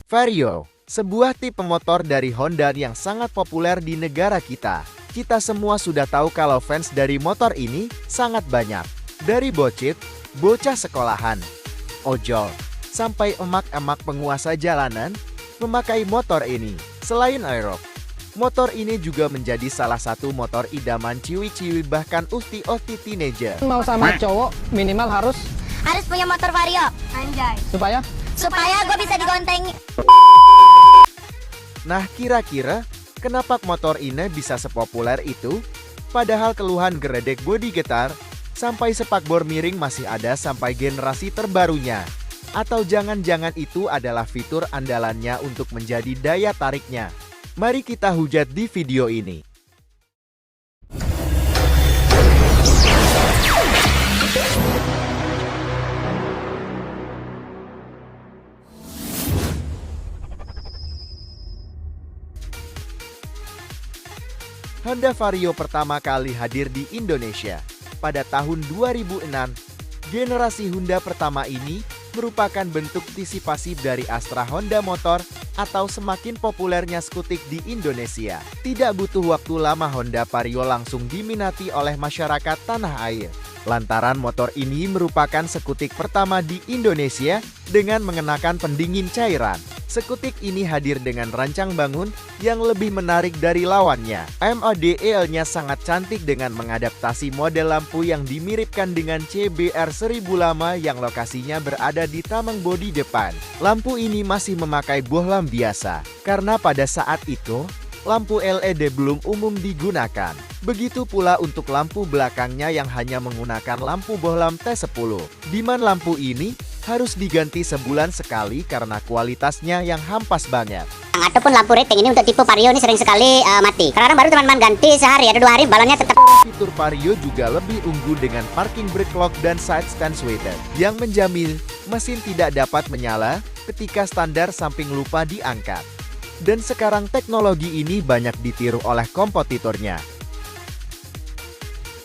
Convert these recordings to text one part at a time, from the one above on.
Vario, sebuah tipe motor dari Honda yang sangat populer di negara kita. Kita semua sudah tahu kalau fans dari motor ini sangat banyak. Dari bocil, bocah sekolahan, ojol, sampai emak-emak penguasa jalanan memakai motor ini. Selain aerob, motor ini juga menjadi salah satu motor idaman ciwi-ciwi bahkan ukti-ukti teenager. Mau sama cowok minimal harus punya motor Vario. Anjay. Supaya gue bisa digontengi. Nah, kira-kira kenapa motor ini bisa sepopuler itu? Padahal keluhan geredek bodi getar sampai spakbor miring masih ada sampai generasi terbarunya. Atau jangan-jangan itu adalah fitur andalannya untuk menjadi daya tariknya? Mari kita hujat di video ini. Honda Vario pertama kali hadir di Indonesia pada tahun 2006. Generasi Honda pertama ini merupakan bentuk antisipasi dari Astra Honda Motor atau semakin populernya skutik di Indonesia. Tidak butuh waktu lama Honda Vario langsung diminati oleh masyarakat tanah air. Lantaran motor ini merupakan skutik pertama di Indonesia dengan mengenakan pendingin cairan. Skutik ini hadir dengan rancang bangun yang lebih menarik dari lawannya. Model-nya sangat cantik dengan mengadaptasi model lampu yang dimiripkan dengan CBR 1000 lama yang lokasinya berada di tameng bodi depan. Lampu ini masih memakai bohlam biasa, karena pada saat itu lampu LED belum umum digunakan. Begitu pula untuk lampu belakangnya yang hanya menggunakan lampu bohlam T10. Diman lampu ini harus diganti sebulan sekali karena kualitasnya yang hampas banget. Ataupun lampu rating ini untuk tipe Vario ini sering sekali mati. Kadang baru teman-teman ganti sehari ada 2 hari balonnya tetap. Fitur Vario juga lebih unggul dengan parking brake lock dan side stand sweater yang menjamin mesin tidak dapat menyala ketika standar samping lupa diangkat. Dan sekarang teknologi ini banyak ditiru oleh kompetitornya.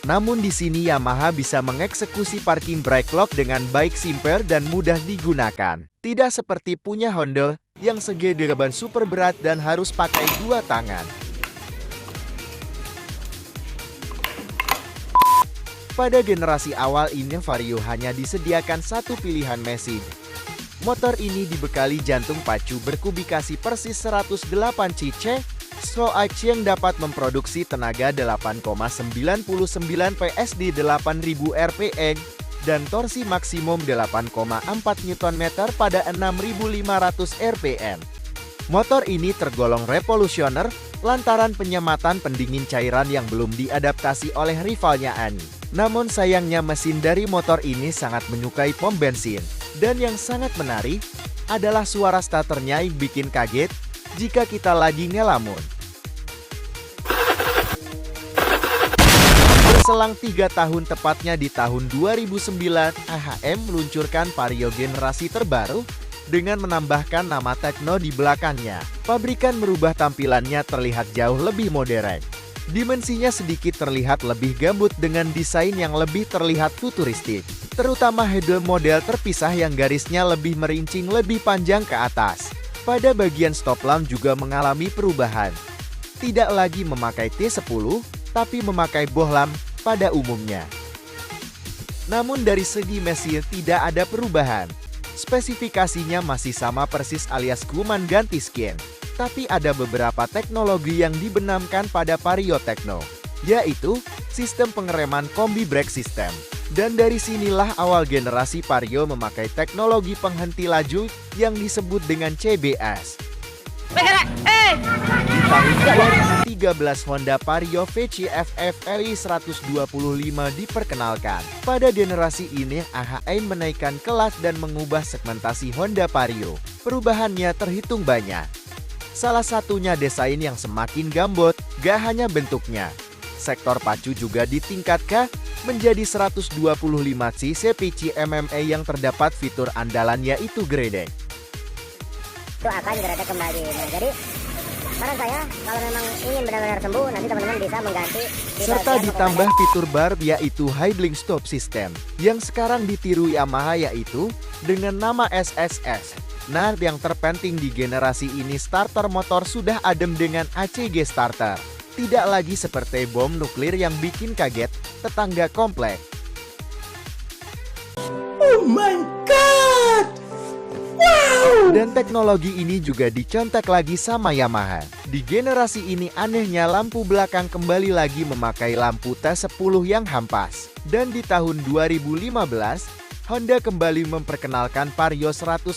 Namun di sini Yamaha bisa mengeksekusi parking brake lock dengan baik, simple dan mudah digunakan. Tidak seperti punya Honda yang segede ban super berat dan harus pakai 2 tangan. Pada generasi awal ini Vario hanya disediakan satu pilihan mesin. Motor ini dibekali jantung pacu berkubikasi persis 108 cc, slow action yang dapat memproduksi tenaga 8,99 PS di 8000 rpm dan torsi maksimum 8,4 Nm pada 6500 rpm. Motor ini tergolong revolusioner lantaran penyematan pendingin cairan yang belum diadaptasi oleh rivalnya Ani. Namun sayangnya mesin dari motor ini sangat menyukai pom bensin. Dan yang sangat menarik adalah suara starternya yang bikin kaget jika kita lagi ngelamun. Berselang 3 tahun tepatnya di tahun 2009, AHM meluncurkan Vario generasi terbaru dengan menambahkan nama Tekno di belakangnya. Pabrikan merubah tampilannya terlihat jauh lebih modern. Dimensinya sedikit terlihat lebih gambut dengan desain yang lebih terlihat futuristik. Terutama headlamp model terpisah yang garisnya lebih merincing lebih panjang ke atas. Pada bagian stop lamp juga mengalami perubahan. Tidak lagi memakai T10, tapi memakai bohlam pada umumnya. Namun dari segi mesin tidak ada perubahan. Spesifikasinya masih sama persis alias kuman ganti skin. Tapi ada beberapa teknologi yang dibenamkan pada Vario Tekno, yaitu sistem pengereman kombi brake system. Dan dari sinilah awal generasi Vario memakai teknologi penghenti laju yang disebut dengan CBS. Di tahun 2013 Honda Vario VCFF LI 125 diperkenalkan. Pada generasi ini AHM menaikkan kelas dan mengubah segmentasi Honda Vario. Perubahannya terhitung banyak. Salah satunya desain yang semakin gambot, gak hanya bentuknya. Sektor pacu juga ditingkatkan menjadi 125 cc PCMMA yang terdapat fitur andalan yaitu gredek. Itu akan gredek kembali. Nah, jadi saran saya kalau memang ingin benar-benar sembuh nanti teman-teman bisa mengganti. Serta ditambah fitur baru yaitu Idling Stop System yang sekarang ditiru Yamaha yaitu dengan nama SSS. Nah, yang terpenting di generasi ini starter motor sudah adem dengan ACG starter. Tidak lagi seperti bom nuklir yang bikin kaget tetangga komplek. Oh my god! Wow! Dan teknologi ini juga dicontek lagi sama Yamaha. Di generasi ini anehnya lampu belakang kembali lagi memakai lampu T10 yang hampas. Dan di tahun 2015, Honda kembali memperkenalkan Vario 110,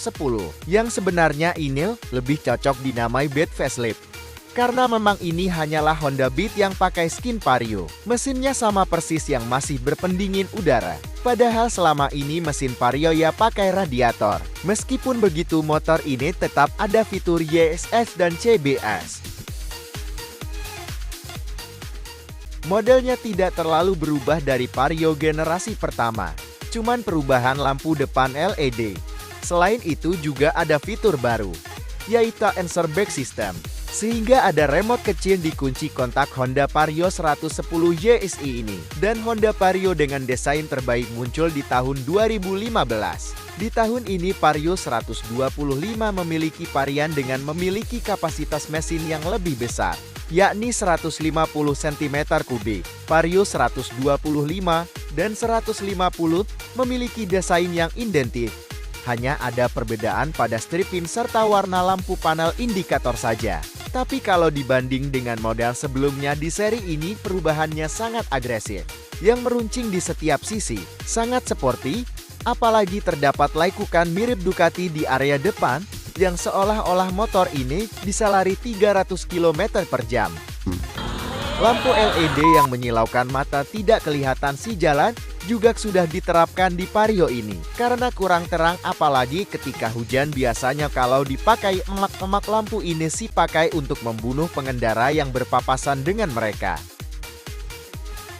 yang sebenarnya ini lebih cocok dinamai Beat facelift. Karena memang ini hanyalah Honda Beat yang pakai skin Vario. Mesinnya sama persis yang masih berpendingin udara. Padahal selama ini mesin Vario ya pakai radiator. Meskipun begitu, motor ini tetap ada fitur YSS dan CBS. Modelnya tidak terlalu berubah dari Vario generasi pertama. Cuman perubahan lampu depan LED. Selain itu juga ada fitur baru, yaitu Answer Back System. Sehingga ada remote kecil di kunci kontak Honda Vario 110 YSI ini. Dan Honda Vario dengan desain terbaik muncul di tahun 2015. Di tahun ini Vario 125 memiliki varian dengan memiliki kapasitas mesin yang lebih besar, yakni 150 cm3. Vario 125 dan 150 memiliki desain yang identik. Hanya ada perbedaan pada strip pin serta warna lampu panel indikator saja. Tapi kalau dibanding dengan model sebelumnya di seri ini, perubahannya sangat agresif, yang meruncing di setiap sisi, sangat sporty, apalagi terdapat lekukan mirip Ducati di area depan, yang seolah-olah motor ini bisa lari 300 km per jam. Lampu LED yang menyilaukan mata tidak kelihatan si jalan juga sudah diterapkan di Vario ini. Karena kurang terang apalagi ketika hujan, biasanya kalau dipakai emak-emak lampu ini sih pakai untuk membunuh pengendara yang berpapasan dengan mereka.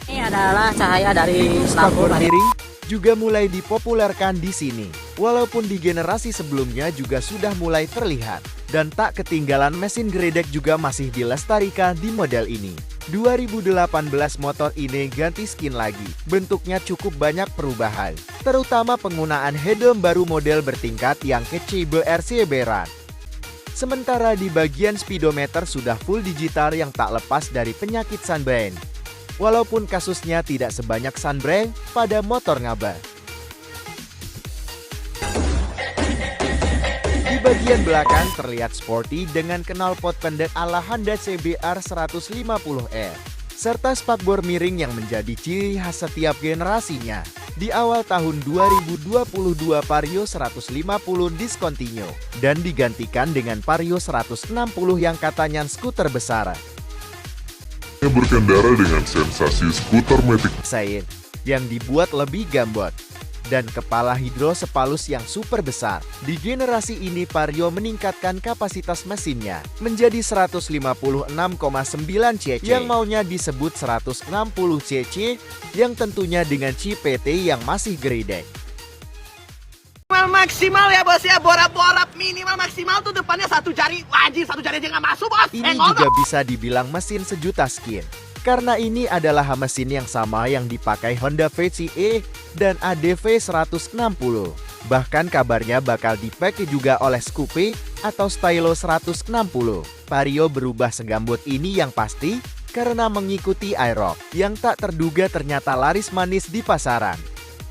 Ini adalah cahaya dari Spakbor miring juga mulai dipopulerkan di sini. Walaupun di generasi sebelumnya juga sudah mulai terlihat. Dan tak ketinggalan mesin geredek juga masih dilestarikan di model ini. 2018 motor ini ganti skin lagi. Bentuknya cukup banyak perubahan. Terutama penggunaan headlamp baru model bertingkat yang kecil RCB rad. Sementara di bagian speedometer sudah full digital yang tak lepas dari penyakit sunburn. Walaupun kasusnya tidak sebanyak sunburn pada motor ngabah. Di bagian belakang terlihat sporty dengan knalpot pendek ala Honda CBR 150R, serta spakbor miring yang menjadi ciri khas setiap generasinya. Di awal tahun 2022 Vario 150 discontinue dan digantikan dengan Vario 160 yang katanya skuter besar. Berkendara dengan sensasi skuter matic yang dibuat lebih gambot dan kepala hidrosepalus yang super besar. Di generasi ini Vario meningkatkan kapasitas mesinnya menjadi 156,9 cc yang maunya disebut 160 cc, yang tentunya dengan chip PT yang masih geredek. Maksimal ya bos ya, borap-borap minimal maksimal tuh depannya satu jari, wajib satu jari aja nggak masuk bos. Ini juga bisa dibilang mesin sejuta skin. Karena ini adalah mesin yang sama yang dipakai Honda VCE dan ADV 160. Bahkan kabarnya bakal dipakai juga oleh Scoopy atau Stylo 160. Vario berubah segambut ini yang pasti karena mengikuti Aerox yang tak terduga ternyata laris manis di pasaran.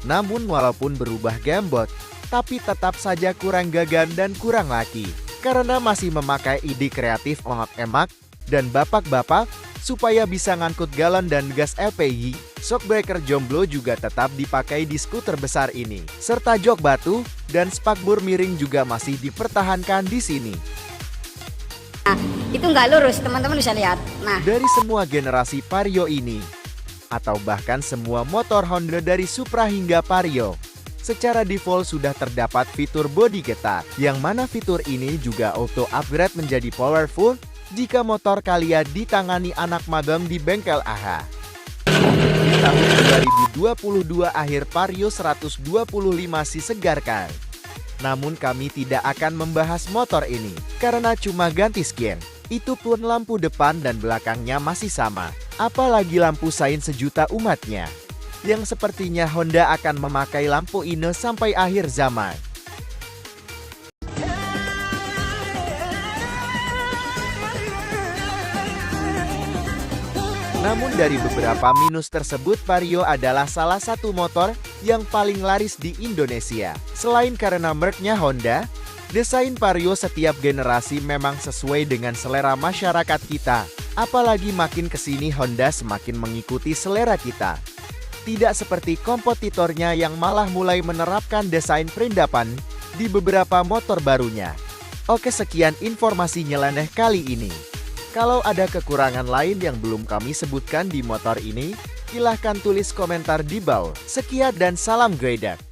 Namun walaupun berubah gambot, tapi tetap saja kurang gagan dan kurang laki. Karena masih memakai ide kreatif emak-emak dan bapak-bapak supaya bisa ngangkut galon dan gas LPG. Shockbreaker jomblo juga tetap dipakai di skuter besar ini. Serta jok batu dan spakbor miring juga masih dipertahankan di sini. Nah, itu nggak lurus, teman-teman bisa lihat. Nah, dari semua generasi Vario ini, atau bahkan semua motor Honda dari Supra hingga Vario, secara default sudah terdapat fitur bodi getar, yang mana fitur ini juga auto upgrade menjadi powerful jika motor kalian ditangani anak magang di bengkel AHA. Di tahun 2022 akhir Vario 125 si segarkan. Namun kami tidak akan membahas motor ini, karena cuma ganti skin. Itu pun lampu depan dan belakangnya masih sama. Apalagi lampu sain sejuta umatnya. Yang sepertinya Honda akan memakai lampu ini sampai akhir zaman. Namun dari beberapa minus tersebut, Vario adalah salah satu motor yang paling laris di Indonesia. Selain karena merknya Honda, desain Vario setiap generasi memang sesuai dengan selera masyarakat kita. Apalagi makin kesini Honda semakin mengikuti selera kita. Tidak seperti kompetitornya yang malah mulai menerapkan desain perendapan di beberapa motor barunya. Oke, sekian informasi nyeleneh kali ini. Kalau ada kekurangan lain yang belum kami sebutkan di motor ini, silahkan tulis komentar di bawah. Sekian dan salam gredek.